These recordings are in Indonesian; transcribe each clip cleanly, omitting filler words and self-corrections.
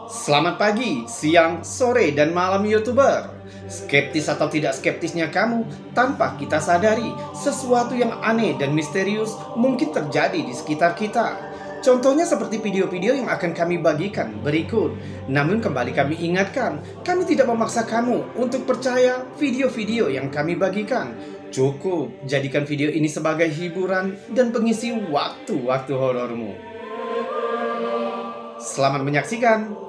Selamat pagi, siang, sore, dan malam YouTuber. Skeptis atau tidak skeptisnya kamu, tanpa kita sadari, sesuatu yang aneh dan misterius mungkin terjadi di sekitar kita. Contohnya seperti video-video yang akan kami bagikan berikut. Namun kembali kami ingatkan, kami tidak memaksa kamu untuk percaya video-video yang kami bagikan. Cukup jadikan video ini sebagai hiburan dan pengisi waktu-waktu horormu. Selamat menyaksikan.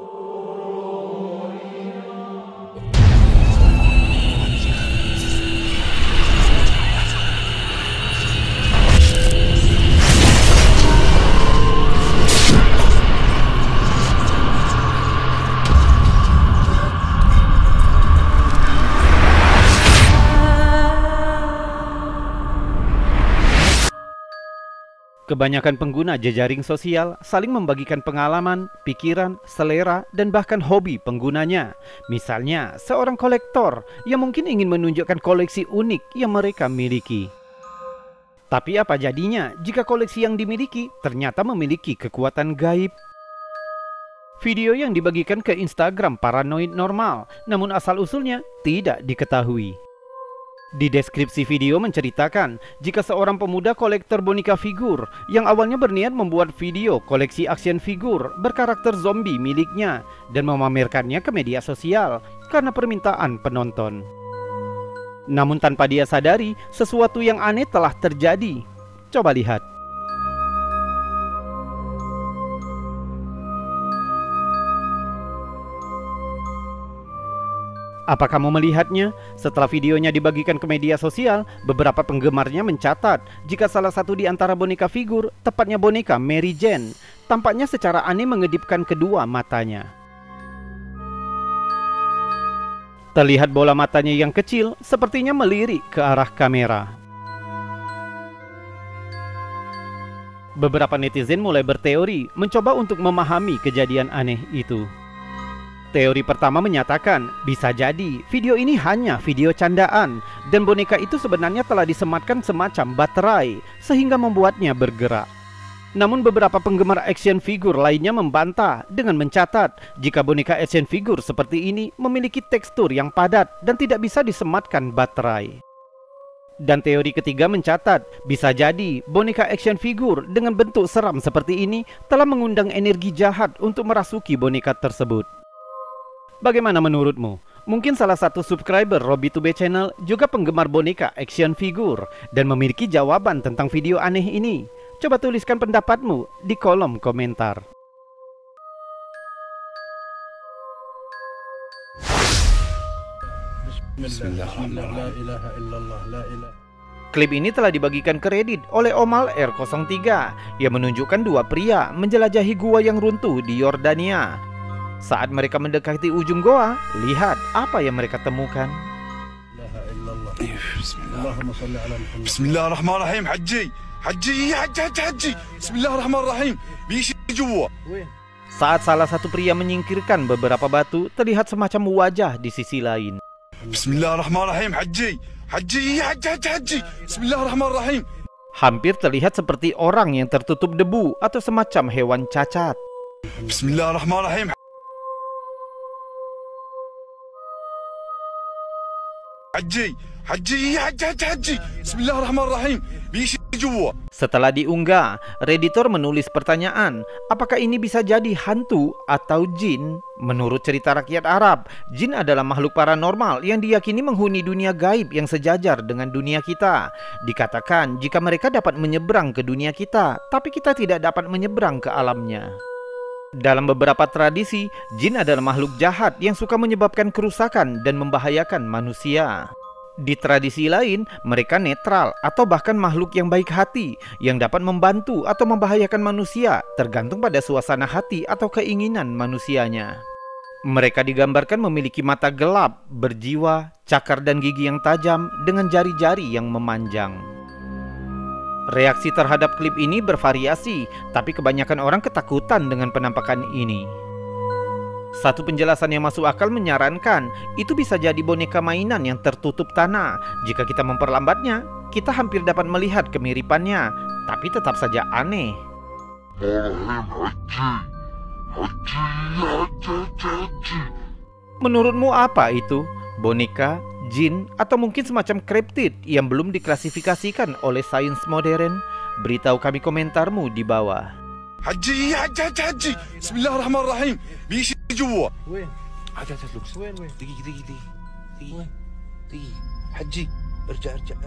Kebanyakan pengguna jejaring sosial saling membagikan pengalaman, pikiran, selera, dan bahkan hobi penggunanya. Misalnya, seorang kolektor yang mungkin ingin menunjukkan koleksi unik yang mereka miliki. Tapi apa jadinya jika koleksi yang dimiliki ternyata memiliki kekuatan gaib? Video yang dibagikan ke Instagram paranoid normal, namun asal-usulnya tidak diketahui. Di deskripsi video menceritakan jika seorang pemuda kolektor boneka figur yang awalnya berniat membuat video koleksi action figur berkarakter zombie miliknya dan memamerkannya ke media sosial karena permintaan penonton. Namun tanpa dia sadari, sesuatu yang aneh telah terjadi. Coba lihat. Apa kamu melihatnya? Setelah videonya dibagikan ke media sosial, beberapa penggemarnya mencatat jika salah satu di antara boneka figur, tepatnya boneka Mary Jane, tampaknya secara aneh mengedipkan kedua matanya. Terlihat bola matanya yang kecil sepertinya melirik ke arah kamera. Beberapa netizen mulai berteori mencoba untuk memahami kejadian aneh itu. Teori pertama menyatakan, bisa jadi video ini hanya video candaan dan boneka itu sebenarnya telah disematkan semacam baterai sehingga membuatnya bergerak. Namun beberapa penggemar action figure lainnya membantah dengan mencatat jika boneka action figure seperti ini memiliki tekstur yang padat dan tidak bisa disematkan baterai. Dan teori ketiga mencatat, bisa jadi boneka action figure dengan bentuk seram seperti ini telah mengundang energi jahat untuk merasuki boneka tersebut. Bagaimana menurutmu? Mungkin salah satu subscriber Robby2B Channel juga penggemar boneka action figure dan memiliki jawaban tentang video aneh ini. Coba tuliskan pendapatmu di kolom komentar. Klip ini telah dibagikan ke Reddit oleh Omal R03 yang menunjukkan dua pria menjelajahi gua yang runtuh di Yordania. Saat mereka mendekati ujung goa, lihat apa yang mereka temukan. Bismillahirrahmanirrahim. Haji. Bismillahirrahmanirrahim. Saat salah satu pria menyingkirkan beberapa batu, terlihat semacam wajah di sisi lain. Bismillahirrahmanirrahim. Haji. Bismillahirrahmanirrahim. Hampir terlihat seperti orang yang tertutup debu atau semacam hewan cacat. Bismillahirrahmanirrahim. Haji. Bismillahirrahmanirrahim. Setelah diunggah, Redditor menulis pertanyaan, apakah ini bisa jadi hantu atau jin? Menurut cerita rakyat Arab, jin adalah makhluk paranormal yang diyakini menghuni dunia gaib yang sejajar dengan dunia kita. Dikatakan jika mereka dapat menyeberang ke dunia kita, tapi kita tidak dapat menyeberang ke alamnya. Dalam beberapa tradisi, jin adalah makhluk jahat yang suka menyebabkan kerusakan dan membahayakan manusia. Di tradisi lain, mereka netral atau bahkan makhluk yang baik hati yang dapat membantu atau membahayakan manusia, tergantung pada suasana hati atau keinginan manusianya. Mereka digambarkan memiliki mata gelap, berjiwa, cakar dan gigi yang tajam dengan jari-jari yang memanjang. Reaksi terhadap klip ini bervariasi, tapi kebanyakan orang ketakutan dengan penampakan ini. Satu penjelasan yang masuk akal menyarankan itu bisa jadi boneka mainan yang tertutup tanah. Jika kita memperlambatnya, kita hampir dapat melihat kemiripannya, tapi tetap saja aneh. Menurutmu apa itu? Boneka, jin, atau mungkin semacam kriptid yang belum diklasifikasikan oleh sains modern? Beritahu kami komentarmu di bawah. حجي حجي حجي بسم الله الرحمن الرحيم بيجي جوا وين؟ عاد لوكس وين دقيقة دقيقة وين؟ دقيقة حجي ارجع ارجع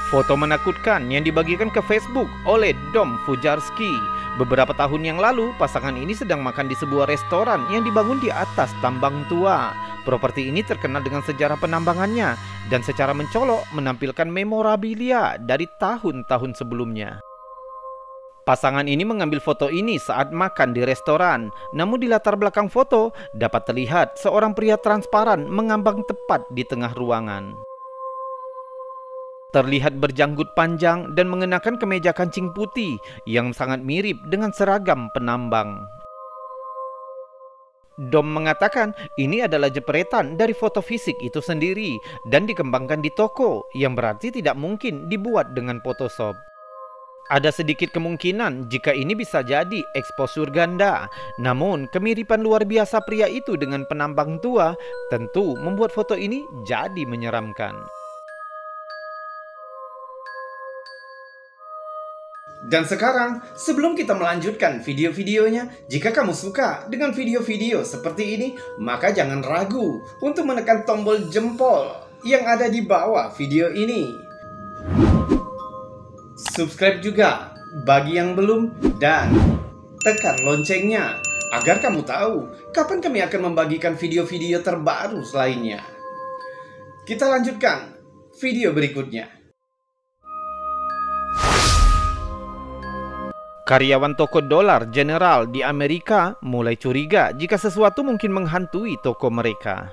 Foto menakutkan yang dibagikan ke Facebook oleh Dom Fujarski. Beberapa tahun yang lalu, pasangan ini sedang makan di sebuah restoran yang dibangun di atas tambang tua. Properti ini terkenal dengan sejarah penambangannya dan secara mencolok menampilkan memorabilia dari tahun-tahun sebelumnya. Pasangan ini mengambil foto ini saat makan di restoran. Namun di latar belakang foto dapat terlihat seorang pria transparan mengambang tepat di tengah ruangan. Terlihat berjanggut panjang dan mengenakan kemeja kancing putih yang sangat mirip dengan seragam penambang. Dom mengatakan ini adalah jepretan dari foto fisik itu sendiri dan dikembangkan di toko, yang berarti tidak mungkin dibuat dengan Photoshop. Ada sedikit kemungkinan jika ini bisa jadi eksposur ganda. Namun kemiripan luar biasa pria itu dengan penambang tua tentu membuat foto ini jadi menyeramkan. Dan sekarang, sebelum kita melanjutkan video-videonya, jika kamu suka dengan video-video seperti ini, maka jangan ragu untuk menekan tombol jempol yang ada di bawah video ini. Subscribe juga bagi yang belum dan tekan loncengnya agar kamu tahu kapan kami akan membagikan video-video terbaru selainnya. Kita lanjutkan video berikutnya. Karyawan toko dolar General di Amerika mulai curiga jika sesuatu mungkin menghantui toko mereka.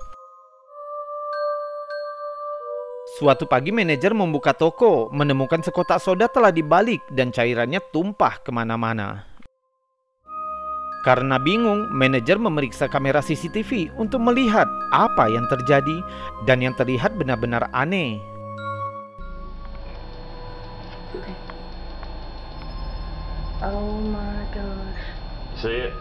Suatu pagi manajer membuka toko, menemukan sekotak soda telah dibalik dan cairannya tumpah kemana-mana. Karena bingung, manajer memeriksa kamera CCTV untuk melihat apa yang terjadi dan yang terlihat benar-benar aneh. Oh my gosh. See it?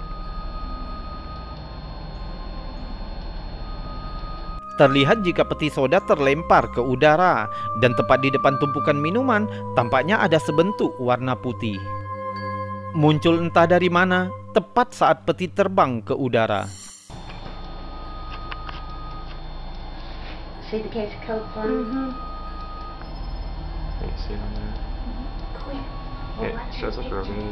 Terlihat jika peti soda terlempar ke udara dan tepat di depan tumpukan minuman tampaknya ada sebentuk warna putih. Muncul entah dari mana tepat saat peti terbang ke udara. See the case of Coke one? Can you see it on there? Clear. It shows up for me.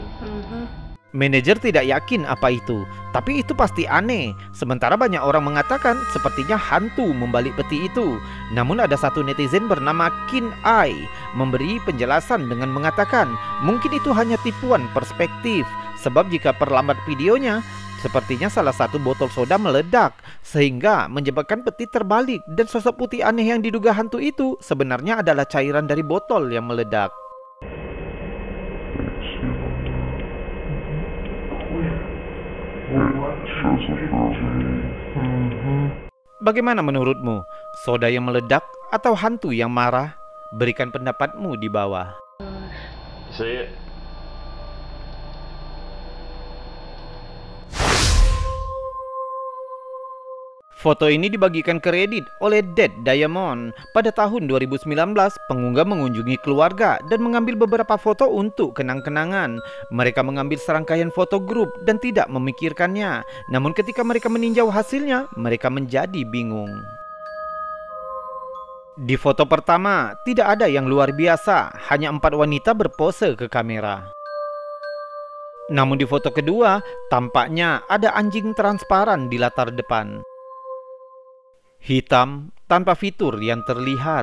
Manajer tidak yakin apa itu, tapi itu pasti aneh. Sementara banyak orang mengatakan sepertinya hantu membalik peti itu. Namun ada satu netizen bernama Kin Ai memberi penjelasan dengan mengatakan mungkin itu hanya tipuan perspektif. Sebab jika perlambat videonya, sepertinya salah satu botol soda meledak sehingga menyebabkan peti terbalik. Dan sosok putih aneh yang diduga hantu itu sebenarnya adalah cairan dari botol yang meledak. Bagaimana menurutmu? Soda yang meledak atau hantu yang marah? Berikan pendapatmu di bawah. See it? Foto ini dibagikan ke Reddit oleh Dead Diamond. Pada tahun 2019, pengunggah mengunjungi keluarga dan mengambil beberapa foto untuk kenang-kenangan. Mereka mengambil serangkaian foto grup dan tidak memikirkannya. Namun ketika mereka meninjau hasilnya, mereka menjadi bingung. Di foto pertama, tidak ada yang luar biasa, hanya 4 wanita berpose ke kamera. Namun di foto kedua, tampaknya ada anjing transparan di latar depan. Hitam tanpa fitur yang terlihat.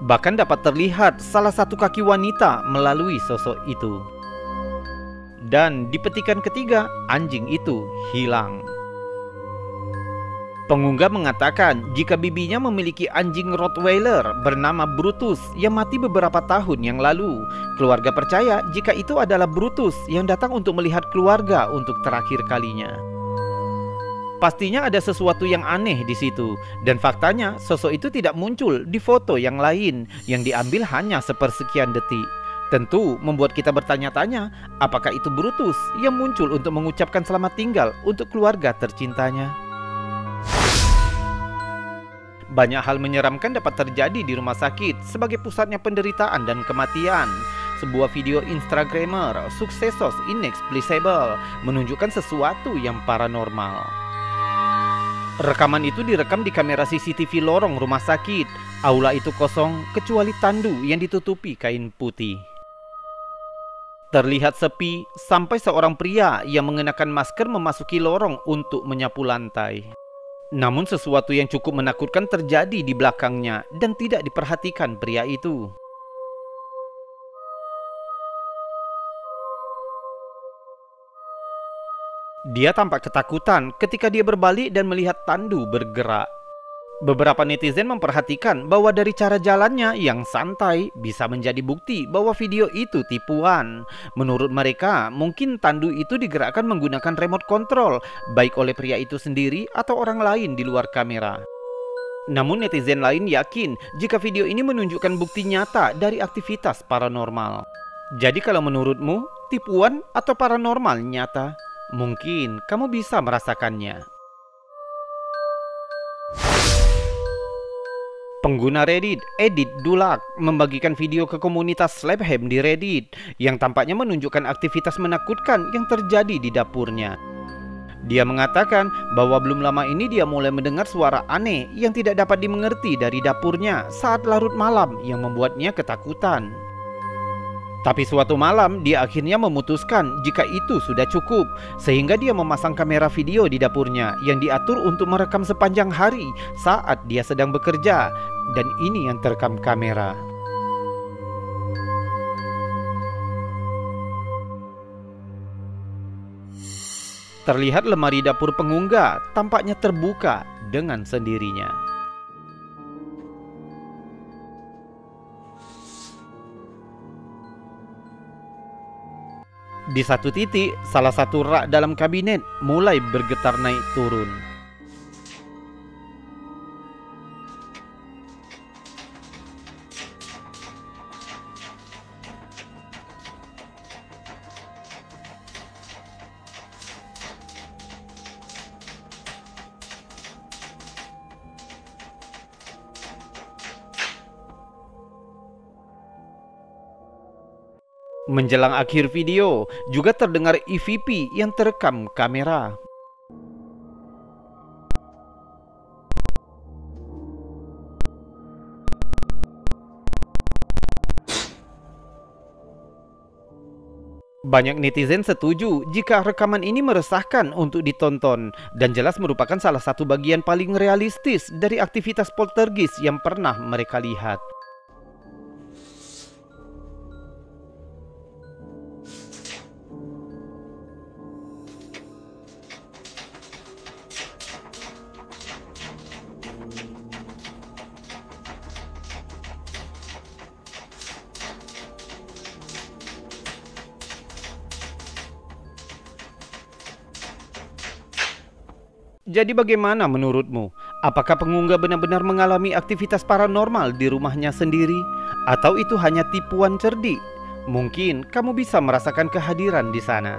Bahkan dapat terlihat salah satu kaki wanita melalui sosok itu. Dan di petikan ketiga, anjing itu hilang. Pengunggah mengatakan jika bibinya memiliki anjing Rottweiler bernama Brutus yang mati beberapa tahun yang lalu. Keluarga percaya jika itu adalah Brutus yang datang untuk melihat keluarga untuk terakhir kalinya. Pastinya ada sesuatu yang aneh di situ, dan faktanya sosok itu tidak muncul di foto yang lain yang diambil hanya sepersekian detik. Tentu membuat kita bertanya-tanya, apakah itu Brutus yang muncul untuk mengucapkan selamat tinggal untuk keluarga tercintanya? Banyak hal menyeramkan dapat terjadi di rumah sakit sebagai pusatnya penderitaan dan kematian. Sebuah video Instagramer, Successos Inexplicable, menunjukkan sesuatu yang paranormal. Rekaman itu direkam di kamera CCTV lorong rumah sakit. Aula itu kosong kecuali tandu yang ditutupi kain putih. Terlihat sepi sampai seorang pria yang mengenakan masker memasuki lorong untuk menyapu lantai. Namun sesuatu yang cukup menakutkan terjadi di belakangnya dan tidak diperhatikan pria itu. Dia tampak ketakutan ketika dia berbalik dan melihat tandu bergerak. Beberapa netizen memperhatikan bahwa dari cara jalannya yang santai bisa menjadi bukti bahwa video itu tipuan. Menurut mereka, mungkin tandu itu digerakkan menggunakan remote control, baik oleh pria itu sendiri atau orang lain di luar kamera. Namun netizen lain yakin jika video ini menunjukkan bukti nyata dari aktivitas paranormal. Jadi kalau menurutmu, tipuan atau paranormal nyata? Mungkin kamu bisa merasakannya. Pengguna Reddit, Edit Dulak, membagikan video ke komunitas Slaphem di Reddit yang tampaknya menunjukkan aktivitas menakutkan yang terjadi di dapurnya. Dia mengatakan bahwa belum lama ini dia mulai mendengar suara aneh yang tidak dapat dimengerti dari dapurnya saat larut malam yang membuatnya ketakutan. Tapi suatu malam dia akhirnya memutuskan jika itu sudah cukup, sehingga dia memasang kamera video di dapurnya yang diatur untuk merekam sepanjang hari saat dia sedang bekerja, dan ini yang terekam kamera. Terlihat lemari dapur pengunggah tampaknya terbuka dengan sendirinya. Di satu titik, salah satu rak dalam kabinet mulai bergetar naik turun. Menjelang akhir video, juga terdengar EVP yang terekam kamera. Banyak netizen setuju jika rekaman ini meresahkan untuk ditonton dan jelas merupakan salah satu bagian paling realistis dari aktivitas poltergeist yang pernah mereka lihat. Jadi bagaimana menurutmu? Apakah pengunggah benar-benar mengalami aktivitas paranormal di rumahnya sendiri? Atau itu hanya tipuan cerdik? Mungkin kamu bisa merasakan kehadiran di sana.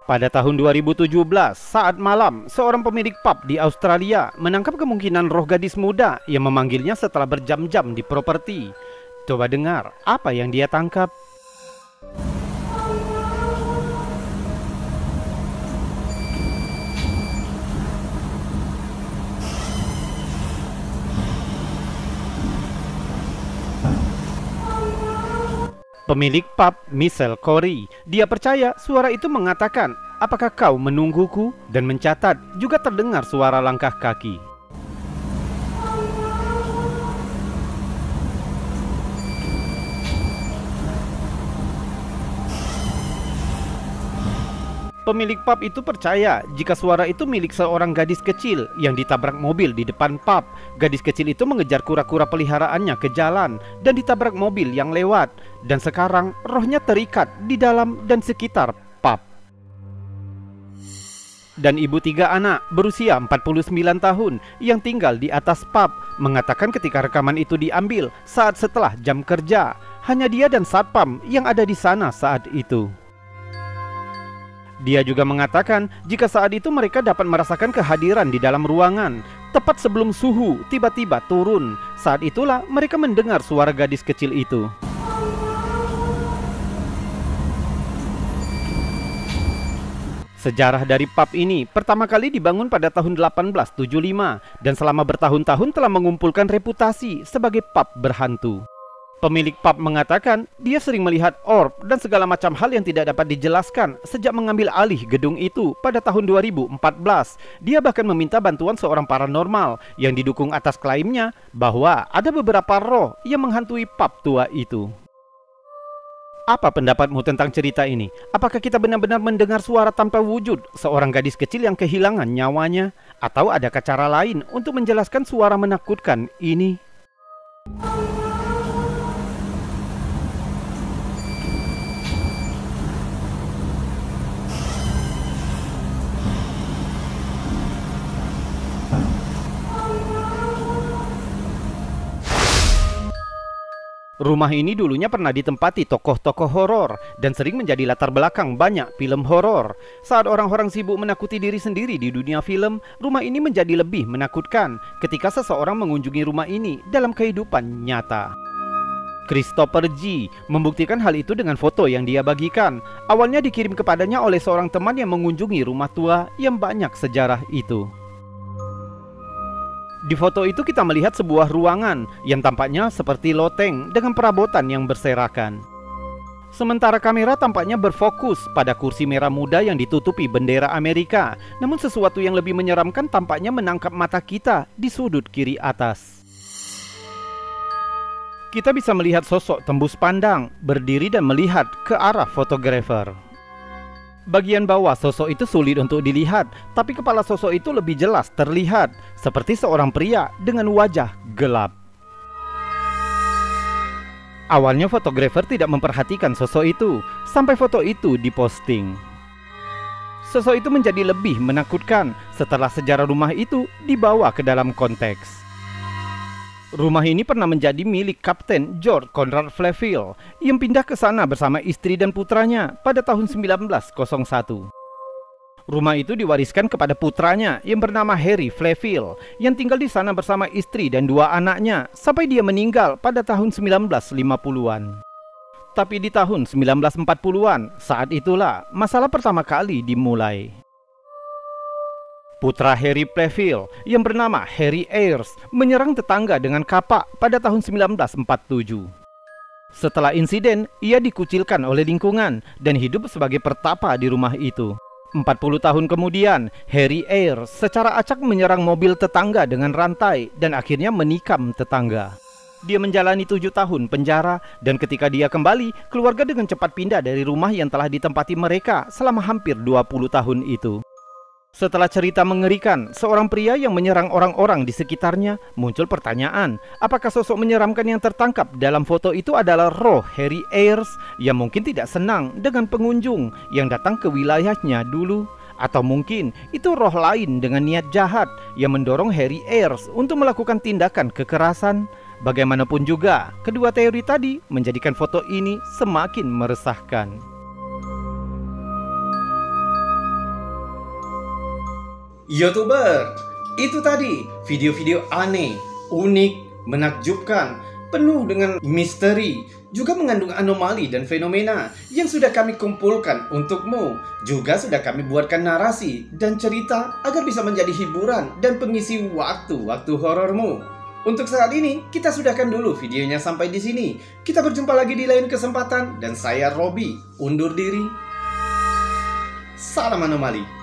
Pada tahun 2017, saat malam, seorang pemilik pub di Australia menangkap kemungkinan roh gadis muda yang memanggilnya setelah berjam-jam di properti. Coba dengar apa yang dia tangkap. Pemilik pub, Michelle Corey, dia percaya suara itu mengatakan, "Apakah kau menungguku?" dan mencatat juga terdengar suara langkah kaki. Pemilik pub itu percaya jika suara itu milik seorang gadis kecil yang ditabrak mobil di depan pub. Gadis kecil itu mengejar kura-kura peliharaannya ke jalan dan ditabrak mobil yang lewat. Dan sekarang rohnya terikat di dalam dan sekitar pub. Dan ibu 3 anak berusia 49 tahun yang tinggal di atas pub mengatakan ketika rekaman itu diambil saat setelah jam kerja. Hanya dia dan satpam yang ada di sana saat itu. Dia juga mengatakan jika saat itu mereka dapat merasakan kehadiran di dalam ruangan. Tepat sebelum suhu tiba-tiba turun. Saat itulah mereka mendengar suara gadis kecil itu. Sejarah dari pub ini pertama kali dibangun pada tahun 1875 dan selama bertahun-tahun telah mengumpulkan reputasi sebagai pub berhantu. Pemilik pub mengatakan dia sering melihat orb dan segala macam hal yang tidak dapat dijelaskan sejak mengambil alih gedung itu pada tahun 2014. Dia bahkan meminta bantuan seorang paranormal yang didukung atas klaimnya bahwa ada beberapa roh yang menghantui pub tua itu. Apa pendapatmu tentang cerita ini? Apakah kita benar-benar mendengar suara tanpa wujud seorang gadis kecil yang kehilangan nyawanya? Atau adakah cara lain untuk menjelaskan suara menakutkan ini? Rumah ini dulunya pernah ditempati tokoh-tokoh horor dan sering menjadi latar belakang banyak film horor. Saat orang-orang sibuk menakuti diri sendiri di dunia film, rumah ini menjadi lebih menakutkan ketika seseorang mengunjungi rumah ini dalam kehidupan nyata. Christopher G. membuktikan hal itu dengan foto yang dia bagikan. Awalnya dikirim kepadanya oleh seorang teman yang mengunjungi rumah tua yang banyak sejarah itu. Di foto itu kita melihat sebuah ruangan yang tampaknya seperti loteng dengan perabotan yang berserakan. Sementara kamera tampaknya berfokus pada kursi merah muda yang ditutupi bendera Amerika. Namun sesuatu yang lebih menyeramkan tampaknya menangkap mata kita di sudut kiri atas. Kita bisa melihat sosok tembus pandang, berdiri dan melihat ke arah fotografer. Bagian bawah sosok itu sulit untuk dilihat, tapi kepala sosok itu lebih jelas terlihat, seperti seorang pria dengan wajah gelap. Awalnya fotografer tidak memperhatikan sosok itu, sampai foto itu diposting. Sosok itu menjadi lebih menakutkan setelah sejarah rumah itu dibawa ke dalam konteks. Rumah ini pernah menjadi milik Kapten George Conrad Flavel yang pindah ke sana bersama istri dan putranya pada tahun 1901. Rumah itu diwariskan kepada putranya yang bernama Harry Flavel yang tinggal di sana bersama istri dan 2 anaknya sampai dia meninggal pada tahun 1950-an. Tapi di tahun 1940-an, saat itulah masalah pertama kali dimulai. Putra Harry Flavel yang bernama Harry Ayres menyerang tetangga dengan kapak pada tahun 1947. Setelah insiden, ia dikucilkan oleh lingkungan dan hidup sebagai pertapa di rumah itu. 40 tahun kemudian, Harry Ayres secara acak menyerang mobil tetangga dengan rantai dan akhirnya menikam tetangga. Dia menjalani 7 tahun penjara dan ketika dia kembali, keluarga dengan cepat pindah dari rumah yang telah ditempati mereka selama hampir 20 tahun itu. Setelah cerita mengerikan seorang pria yang menyerang orang-orang di sekitarnya, muncul pertanyaan, apakah sosok menyeramkan yang tertangkap dalam foto itu adalah roh Harry Ayres yang mungkin tidak senang dengan pengunjung yang datang ke wilayahnya dulu? Atau mungkin itu roh lain dengan niat jahat yang mendorong Harry Ayres untuk melakukan tindakan kekerasan? Bagaimanapun juga, kedua teori tadi menjadikan foto ini semakin meresahkan. YouTuber, itu tadi video-video aneh, unik, menakjubkan, penuh dengan misteri, juga mengandung anomali dan fenomena yang sudah kami kumpulkan untukmu. Juga sudah kami buatkan narasi dan cerita agar bisa menjadi hiburan dan pengisi waktu-waktu horormu. Untuk saat ini, kita sudahkan dulu videonya sampai di sini. Kita berjumpa lagi di lain kesempatan dan saya Robby undur diri. Salam anomali.